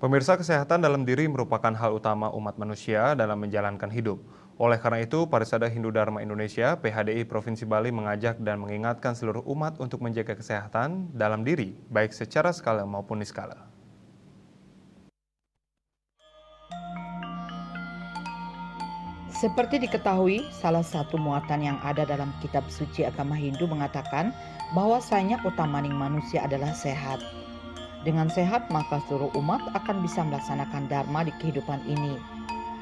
Pemirsa, kesehatan dalam diri merupakan hal utama umat manusia dalam menjalankan hidup. Oleh karena itu, Parisada Hindu Dharma Indonesia (PHDI) Provinsi Bali mengajak dan mengingatkan seluruh umat untuk menjaga kesehatan dalam diri, baik secara skala maupun niskala. Seperti diketahui, salah satu muatan yang ada dalam kitab suci agama Hindu mengatakan bahwasanya utamaning manusia adalah sehat. Dengan sehat, maka seluruh umat akan bisa melaksanakan dharma di kehidupan ini.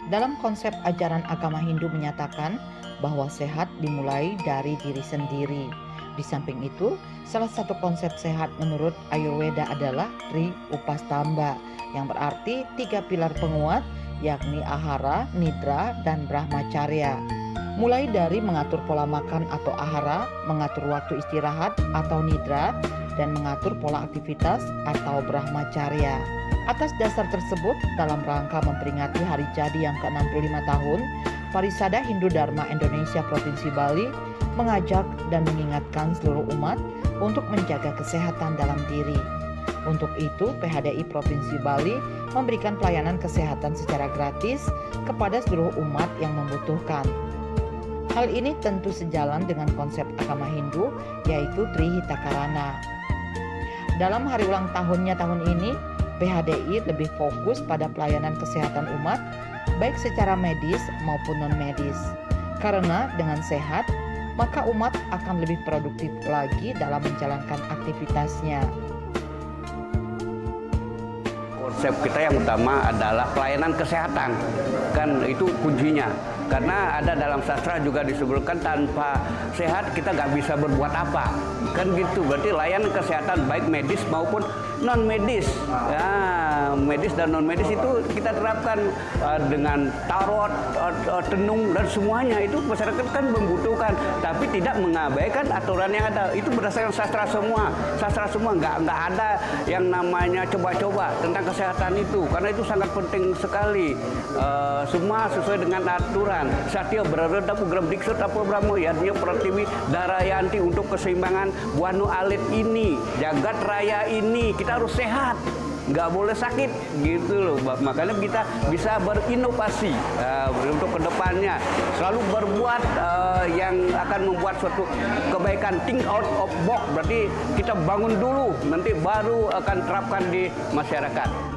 Dalam konsep ajaran agama Hindu menyatakan bahwa sehat dimulai dari diri sendiri. Di samping itu, salah satu konsep sehat menurut Ayurveda adalah Tri Upastamba, yang berarti 3 pilar penguat, yakni ahara, nidra, dan brahmacharya. Mulai dari mengatur pola makan atau ahara, mengatur waktu istirahat atau nidra, dan mengatur pola aktivitas atau brahmacharya. Atas dasar tersebut, dalam rangka memperingati hari jadi yang ke-65 tahun, Parisada Hindu Dharma Indonesia Provinsi Bali mengajak dan mengingatkan seluruh umat untuk menjaga kesehatan dalam diri. Untuk itu, PHDI Provinsi Bali memberikan pelayanan kesehatan secara gratis kepada seluruh umat yang membutuhkan. Hal ini tentu sejalan dengan konsep agama Hindu, yaitu Trihitakarana. Dalam hari ulang tahunnya tahun ini, PHDI lebih fokus pada pelayanan kesehatan umat, baik secara medis maupun non-medis. Karena dengan sehat, maka umat akan lebih produktif lagi dalam menjalankan aktivitasnya. Konsep kita yang utama adalah pelayanan kesehatan, kan itu kuncinya. Karena ada dalam sastra juga disebutkan tanpa sehat kita nggak bisa berbuat apa, kan gitu. Berarti layanan kesehatan baik medis maupun non medis. Ya, medis dan non medis itu kita terapkan dengan tarot, tenung dan semuanya itu masyarakat kan membutuhkan, tapi tidak mengabaikan aturan yang ada. Itu berdasarkan sastra semua nggak ada yang namanya coba-coba tentang kesehatan itu, karena itu sangat penting sekali. Semua sesuai dengan aturan. Satya Brarada Pugram Diksut Apa Brahmo Yadnya Pratiwi Darayanti, untuk keseimbangan Buanu Alit ini, jagat raya ini kita harus sehat, nggak boleh sakit gitu loh. Makanya kita bisa berinovasi untuk kedepannya, selalu berbuat yang akan membuat suatu kebaikan. Think out of box, berarti kita bangun dulu, nanti baru akan terapkan di masyarakat.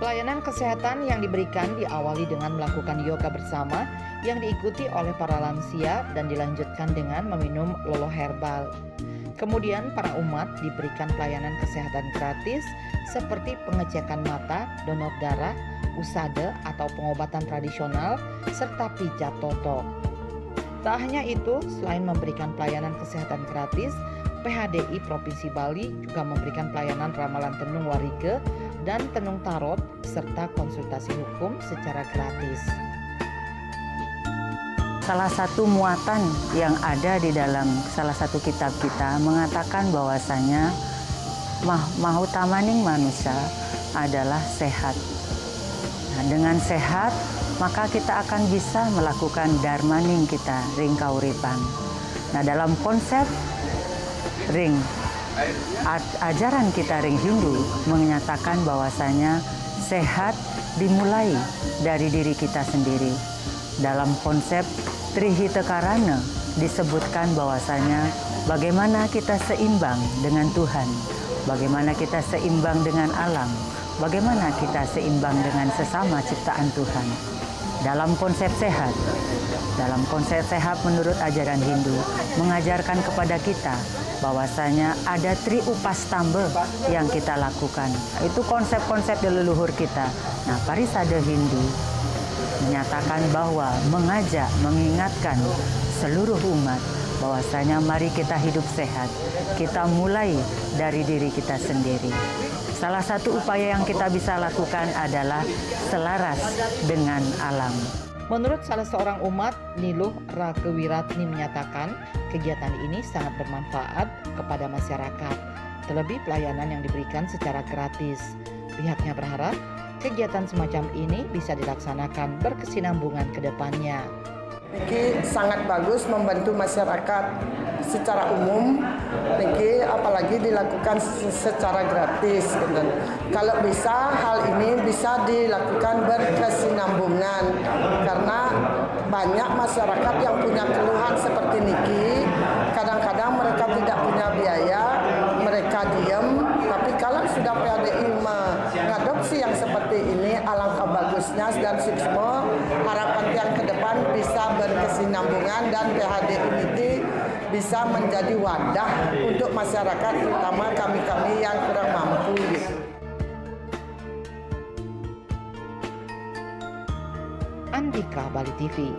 Pelayanan kesehatan yang diberikan diawali dengan melakukan yoga bersama yang diikuti oleh para lansia dan dilanjutkan dengan meminum lolo herbal. Kemudian para umat diberikan pelayanan kesehatan gratis seperti pengecekan mata, donor darah, usade atau pengobatan tradisional, serta pijat totok. Tak hanya itu, selain memberikan pelayanan kesehatan gratis, PHDI Provinsi Bali juga memberikan pelayanan ramalan tenung warige dan tenung tarot serta konsultasi hukum secara gratis. Salah satu muatan yang ada di dalam salah satu kitab kita mengatakan bahwasanya mahutamaning manusia adalah sehat. Nah, dengan sehat maka kita akan bisa melakukan dharmaning kita ring kauripan. Nah, dalam konsep ring ajaran kita ring Hindu menyatakan bahwasanya sehat dimulai dari diri kita sendiri. Dalam konsep Trihitakarana disebutkan bahwasanya bagaimana kita seimbang dengan Tuhan, bagaimana kita seimbang dengan alam, bagaimana kita seimbang dengan sesama ciptaan Tuhan. Dalam konsep sehat menurut ajaran Hindu mengajarkan kepada kita bahwasanya ada Tri Upastamba yang kita lakukan. Itu konsep-konsep dari leluhur kita. Nah, Parisada Hindu menyatakan bahwa mengajak, mengingatkan seluruh umat bahwasanya mari kita hidup sehat. Kita mulai dari diri kita sendiri. Salah satu upaya yang kita bisa lakukan adalah selaras dengan alam. Menurut salah seorang umat, Niluh Rakewiratni menyatakan kegiatan ini sangat bermanfaat kepada masyarakat, terlebih pelayanan yang diberikan secara gratis. Pihaknya berharap kegiatan semacam ini bisa dilaksanakan berkesinambungan ke depannya. Ini sangat bagus membantu masyarakat secara umum, Niki, apalagi dilakukan secara gratis. Gitu. Kalau bisa hal ini bisa dilakukan berkesinambungan karena banyak masyarakat yang punya keluhan seperti Niki. Kadang-kadang mereka tidak punya biaya, mereka diam. Tapi kalau sudah PHDI mengadopsi yang seperti ini, alangkah bagusnya dan Suksma harapan yang ke depan bisa berkesinambungan dan PHDI ini bisa menjadi wadah untuk masyarakat, terutama kami-kami yang kurang mampu. Gitu. Andika, Bali TV.